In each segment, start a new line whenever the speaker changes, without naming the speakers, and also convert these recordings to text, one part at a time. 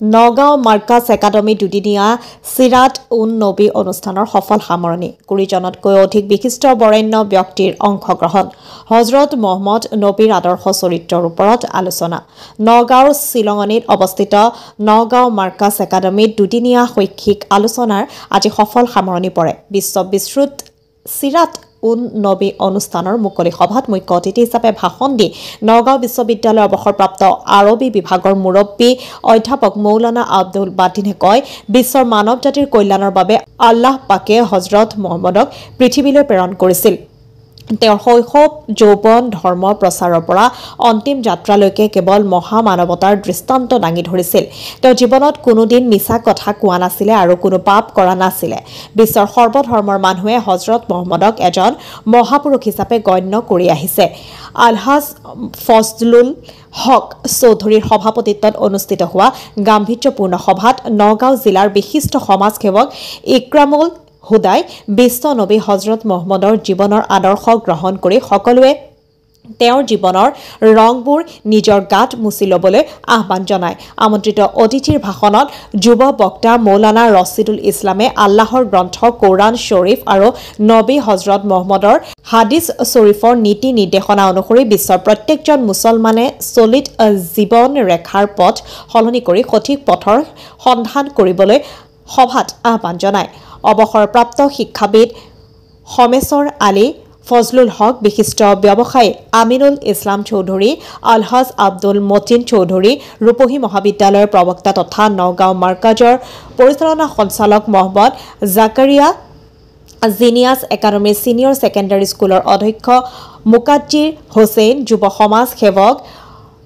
Nagaon Marcus academy দুদিনীয়া চিৰাত উন নবী অনুষ্ঠানৰ সফল সামৰণি 20জনতকৈ অধিক বিশিষ্ট বৰেণ্য ব্যক্তিৰ অংশগ্ৰহণ হজৰত মহম্মদ নবীৰ আদৰ্শ চৰিত্ৰৰ ওপৰত আলোচনা নগাঁওৰ চিলঙনিত অৱস্থিত নগাঁও মাৰ্কাছ একাডেমীত দুদিনীয়া শৈক্ষিক আলোচনাৰ আজি সফল সামৰণি পৰে বিশ্ববিশ্ৰুত চিৰাত উন নবী অনুষ্ঠানৰ মুকলি সভাত মুখ্য অতিথি হিচাপে ভাষণ দি নগাঁও বিশ্ববিদ্যালয়ৰ অৱসৰপ্ৰাপ্ত আৰবী বিভাগৰ মুৰব্বী অধ্যাপক মৌলানা আব্দুল বাদিনে কয় বিশ্বৰ মানৱ জাতিৰ কল্যাণৰ বাবে আল্লাহ পাকে হজৰত মহম্মদক পৃথিৱীলৈ প্ৰেৰণ কৰিছিল তেওঁৰ শৈশৱ যৌৱন ধৰ্ম প্ৰচাৰৰ পৰা অন্তিম যাত্ৰালৈকে কেৱল মহামানৱতাৰ দৃষ্টান্ত দাঙি ধৰিছিল তেওঁ জীৱনত কোনোদিন মিছা কথা কোৱা নাছিলে আৰু কোনো পাপ কৰা নাছিলে বিশ্বৰ সৰ্বধৰ্মৰ মানুহে হজৰত মহম্মদক এজন মহাপুৰুষ হিচাপে গণ্য কৰি আহিছে আলহাজ ফজলুল হক চৌধুৰীৰ সভাপতিত্বত অনুষ্ঠিত হোৱা গাম্ভীৰ্যপূৰ্ণ সভাত নগাঁও জিলাৰ বিশিষ্ট সমাজসেৱক ইক্ৰামুল হুদাই বিশ্ব নবী হজৰত মহম্মদৰ জীৱনৰ আদৰ্শ গ্ৰহণ কৰি সকলোৱে তেওঁৰ জীৱনৰ ৰংবোৰ নিজৰ গাত মুছি ল'বলৈ আহ্বান জনায় আমন্ত্ৰিত অতিথিৰ ভাষণত যুৱ বক্তা মৌলানা ৰছিদুল ইছলামে আল্লাহৰ গ্ৰন্থ কোৰাণ শ্বৰীফ আৰু নবী হজৰত মহম্মদৰ হাদিছ শ্বৰীফৰ নীতি নিৰ্দেশনা অনুসৰি বিশ্বৰ প্ৰত্যেকজন মুছলমানে চলিত জীৱন ৰেখাৰ পথ সলনি কৰি সঠিক পথৰ সন্ধান কৰিবলৈ সভাত আহ্বান জনায় অৱসৰপ্ৰাপ্ত শিক্ষাবিদ হমেশ্বৰ আলী ফজলুল হক বিশিষ্ট ব্যৱসায়ী আমিনুল ইছলাম চৌধুৰী আলহাজ আব্দুল মতিন চৌধুৰী ৰূপহী মহাবিদ্যালয়ৰ প্ৰবক্তা তথা নগাঁও মাৰ্কাজৰ পৰিচালনা সঞ্চালক মহম্মদ জাকাৰিয়া জিনিয়াছ একাডেমীৰ ছিনিয়ৰ ছেকেণ্ডাৰী স্কুলৰ অধ্যক্ষ মুকাদ্দিৰ হুছেইন যুৱ সমাজ সেৱক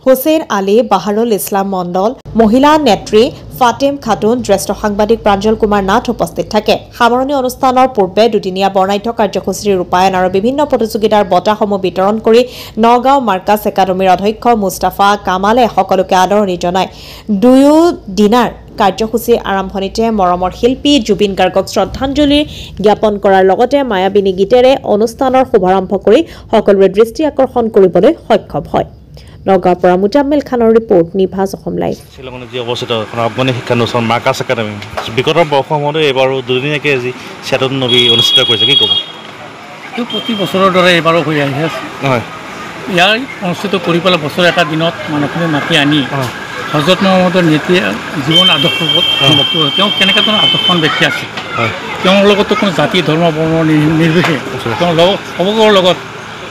হুছেইন আলী বাহাৰুল ইছলাম মণ্ডল মহিলা নেত্ৰী ফাতেম খাতুন জ্যেষ্ঠ সাংবাদিক প্ৰাঞ্জল কুমাৰ নাথ উপস্থিত থাকে সামৰণি অনুষ্ঠানৰ পূৰ্বে দুদিনীয়া বৰ্ণাঢ্য কাৰ্যসূচীৰ ৰূপায়ণ আৰু বিভিন্ন প্ৰতিযোগিতাৰ বঁটাসমূহ বিতৰণ কৰি নগাঁও মাৰ্কাছ একাডেমীৰ অধ্যক্ষ মুস্তাফা কামালে সকলোকে আদৰণি জনায় দুয়োদিনাৰ কাৰ্যসূচীৰ আৰম্ভণিতে মৰমৰ শিল্পী জুবিন গাৰ্গক শ্ৰদ্ধাঞ্জলি জ্ঞাপন কৰাৰ লগতে মায়াবিনী গীতেৰে অনুষ্ঠানৰ শুভাৰম্ভ কৰি সকলোৰে দৃষ্টি আকৰ্ষণ কৰিবলৈ সক্ষম হয় নগাঁৱৰ পৰা মুজাম্মেল খানৰ ৰিপৰ্ট নিভাজ অসম লাইভ
শ্বিলঙত যি অৱস্থিত আফগানী শিক্ষানুষ্ঠান মাৰ্কাছ একাডেমী বিগত বৰ্ষসমূহত এইবাৰো দুদিনীয়াকৈ আজি চিৰাতুন নবী অনুষ্ঠিত কৰিছে কি ক'ব
এইটো প্ৰতি বছৰৰ দৰে এইবাৰো হৈ আহি আছে
হয়
ইয়াৰ অনুষ্ঠিত কৰি পেলাই বছৰ এটা দিনত মানুহখিনি মাতি আনি হজৰত মহম্মদৰ নীতি জীৱন আদৰ্শ বক্তব্য তেওঁ কেনেকৈ ধৰণৰ আদৰ্শৱান ব্যক্তি আছিল তেওঁৰ লগতো কোনো জাতি ধৰ্ম বৰ্ণ নিৰ্বিশেষে তেওঁৰ সকলোৰে লগত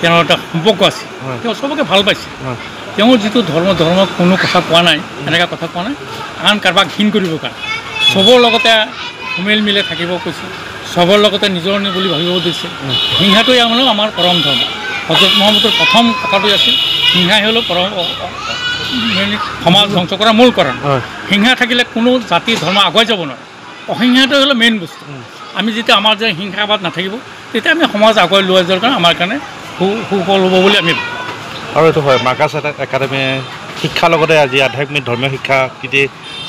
তেওঁৰ এটা সম্পৰ্ক আছিল তেওঁ চবকে ভাল পাইছে তেওঁৰ যিটো ধৰ্ম কোনো কথা কোৱা নাই এনেকুৱা কথা কোৱা নাই আন কাৰোবাক ঘীন কৰিবৰ কাৰণে চবৰ লগতে মিল মিলে থাকিব কৈছে চবৰ লগতে নিজৰ বুলি ভাবিব দিছে হিংসাটোৱে আমাৰ পৰম ধৰ্ম হজৰত মহম্মদৰ প্ৰথম কথাটোৱে আছিল হিংসাই হ'লেও পৰম সমাজ ধ্বংস কৰাৰ মূল কাৰণ হিংসা থাকিলে কোনো জাতি ধৰ্ম আগুৱাই যাব নোৱাৰে অহিংসাটোৱে হ'লে মেইন বস্তু আমি যেতিয়া আমাৰ যে হিংসাবাদ নাথাকিব তেতিয়া আমি সমাজ আগুৱাই লৈ যোৱাৰ কাৰণে আমাৰ কাৰণে সুফল হ'ব বুলি আমি
আৰু এইটো হয় মাৰ্কাছ একাডেমীয়ে শিক্ষাৰ লগতে আজি আধ্যাত্মিক ধৰ্মীয় শিক্ষা যদি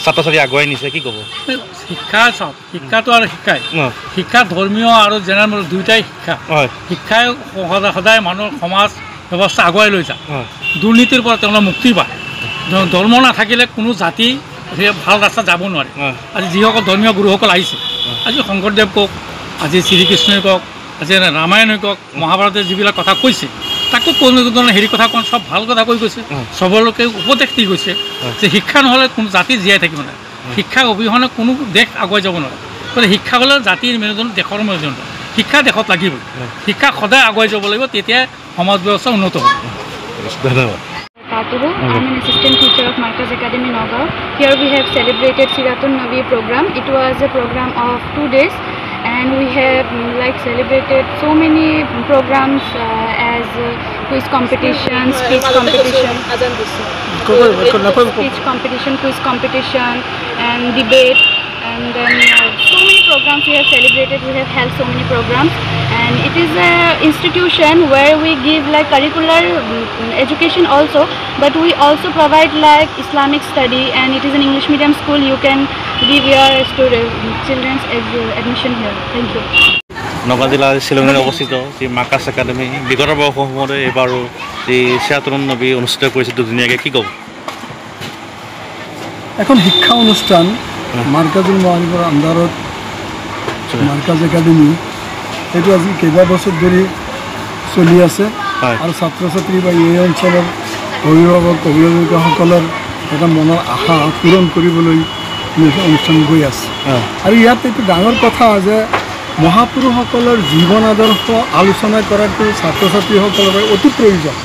ছাত্ৰ ছাত্ৰী আগুৱাই নিছে কি ক'ব
শিক্ষা চাওক শিক্ষাটো আৰু শিক্ষা ধৰ্মীয় আৰু জেনেৰেল দুয়োটাই শিক্ষাই সদায় মানুহৰ সমাজ ব্যৱস্থা আগুৱাই লৈ যায় দুৰ্নীতিৰ পৰা তেওঁলোকে মুক্তি পায় ধৰ্ম নাথাকিলে কোনো জাতি ভাল ৰাস্তাত যাব নোৱাৰে আজি যিসকল ধৰ্মীয় গুৰুসকল আহিছে আজি শংকৰদেৱ কওক আজি শ্ৰীকৃষ্ণই কওক আজি ৰামায়ণই কওক মহাভাৰতে যিবিলাক কথা কৈছে তাকো কোনো ধৰণৰ হেৰি কথা কোৱা চব ভাল কথা কৈ গৈছে চবলৈকে উপদেশ দি গৈছে যে শিক্ষা নহ'লে কোনো জাতি জীয়াই থাকিব নোৱাৰে শিক্ষা অবিহনে কোনো দেশ আগুৱাই যাব নোৱাৰে গতিকে শিক্ষা হ'লে জাতিৰ মেৰুদণ্ড দেশৰ মেৰুদণ্ড শিক্ষা দেশত লাগিবই শিক্ষা সদায় আগুৱাই যাব লাগিব তেতিয়া সমাজ ব্যৱস্থা উন্নত হ'ব
ধন্যবাদ
I'm an assistant teacher of Markaz Academy Nagaon. Here we have celebrated Siratun Nabi program. It was a program of 2 days and we have celebrated so many programs as quiz competition, speech competition, quiz competition and debate. And then so many programs we have celebrated. We have held so many programs, and it is a institution where we give curricular education also, but we also provide Islamic study, and it is an English medium school. You can give your children's admission here. Thank you.
Nagaon জিলাৰ চিলঙত অৱস্থিত যি Marcus academy বিগত বৰ্ষসমূহত এইবাৰো যি চিৰাতুন নবী অনুষ্ঠিত কৰিছে দুদিনীয়াকৈ কি ক'ব
এখন শিক্ষা অনুষ্ঠান মাৰ্কাজুল মাআৰিফৰ আণ্ডাৰত মাৰ্কাজ একাডেমি এইটো আজি কেইবা বছৰ ধৰি চলি আছে আৰু ছাত্ৰ ছাত্ৰী বা এই অঞ্চলৰ অভিভাৱকসকলৰ এটা মনৰ আশা পূৰণ কৰিবলৈ অনুষ্ঠান গৈ আছে আৰু ইয়াত এইটো ডাঙৰ কথা যে মহাপুৰুষসকলৰ জীৱন আদৰ্শ আলোচনা কৰাটো ছাত্ৰ ছাত্ৰীসকলৰ বাবে অতি প্ৰয়োজন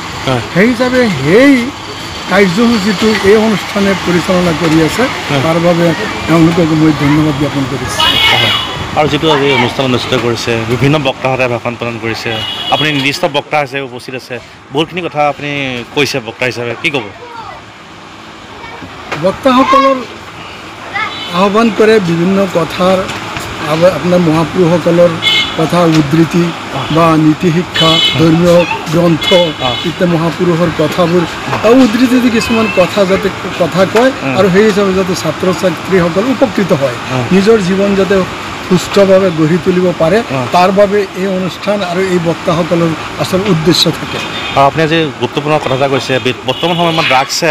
সেই হিচাপে সেই কাৰ্যসূচীটো এই অনুষ্ঠানে পৰিচালনা কৰি আছে তাৰ বাবে তেওঁলোকক মই ধন্যবাদ জ্ঞাপন কৰিছোঁ
আৰু যিটো আজি অনুষ্ঠান অনুষ্ঠিত কৰিছে বিভিন্ন বক্তাহঁতে ভাষণ প্ৰদান কৰিছে আপুনি নিৰ্দিষ্ট বক্তা হিচাপে উপস্থিত আছে বহুতখিনি কথা আপুনি কৈছে বক্তা হিচাপে কি ক'ব
বক্তাসকলৰ আহ্বান কৰে বিভিন্ন কথাৰ আপোনাৰ মহাপুৰুষসকলৰ কথা উদ্ধৃতি বা নীতি শিক্ষা ধৰ্মীয় গ্ৰন্থ ইত্যাদি মহাপুৰুষৰ কথাবোৰ উদ্ধৃতি কিছুমান কথা যাতে কথা কয় আৰু সেই হিচাপে যাতে ছাত্ৰ ছাত্ৰীসকল উপকৃত হয় নিজৰ জীৱন যাতে সুস্থভাৱে গঢ়ি তুলিব পাৰে তাৰ বাবে এই অনুষ্ঠান আৰু এই বক্তাসকলৰ আচল উদ্দেশ্য থাকে
আপুনি আজি গুৰুত্বপূৰ্ণ কথা এটা কৈছে বৰ্তমান সময়ত ড্ৰাগছে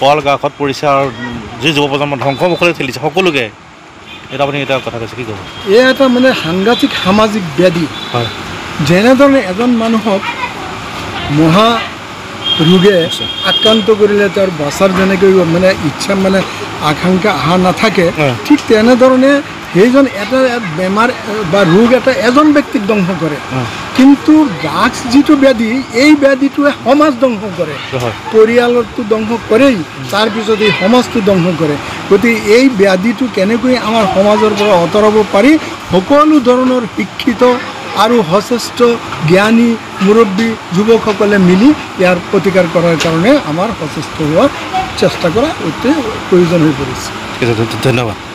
পল গাঁৱত পৰিছে আৰু যি যুৱ প্ৰজন্ম ধ্বংসমুখলৈ ঠেলিছে সকলোকে এটা আপুনি এটা কথা কৈছে কি ক'ব
এই এটা মানে সাংঘাতিক সামাজিক ব্যাধি যেনেধৰণে এজন মানুহক মহা ৰোগে আক্ৰান্ত কৰিলে তাৰ বচাৰ যেনেকৈ মানে ইচ্ছা মানে আকাংক্ষা অহা নাথাকে ঠিক তেনেধৰণে সেইজন এটা বেমাৰ বা ৰোগ এটা এজন ব্যক্তিক ধ্বংস কৰে কিন্তু ড্ৰাগছ যিটো ব্যাধি এই ব্যাধিটোৱে সমাজ ধ্বংস কৰে পৰিয়ালটো ধ্বংস কৰেই তাৰপিছত এই সমাজটো ধ্বংস কৰে গতিকে এই ব্যাধিটো কেনেকৈ আমাৰ সমাজৰ পৰা আঁতৰাব পাৰি সকলো ধৰণৰ শিক্ষিত আৰু সচেষ্ট জ্ঞানী মুৰব্বী যুৱকসকলে মিলি ইয়াৰ প্ৰতিকাৰ কৰাৰ কাৰণে আমাৰ সচেষ্ট হোৱাৰ চেষ্টা কৰা অতি প্ৰয়োজন হৈ পৰিছে
ধন্যবাদ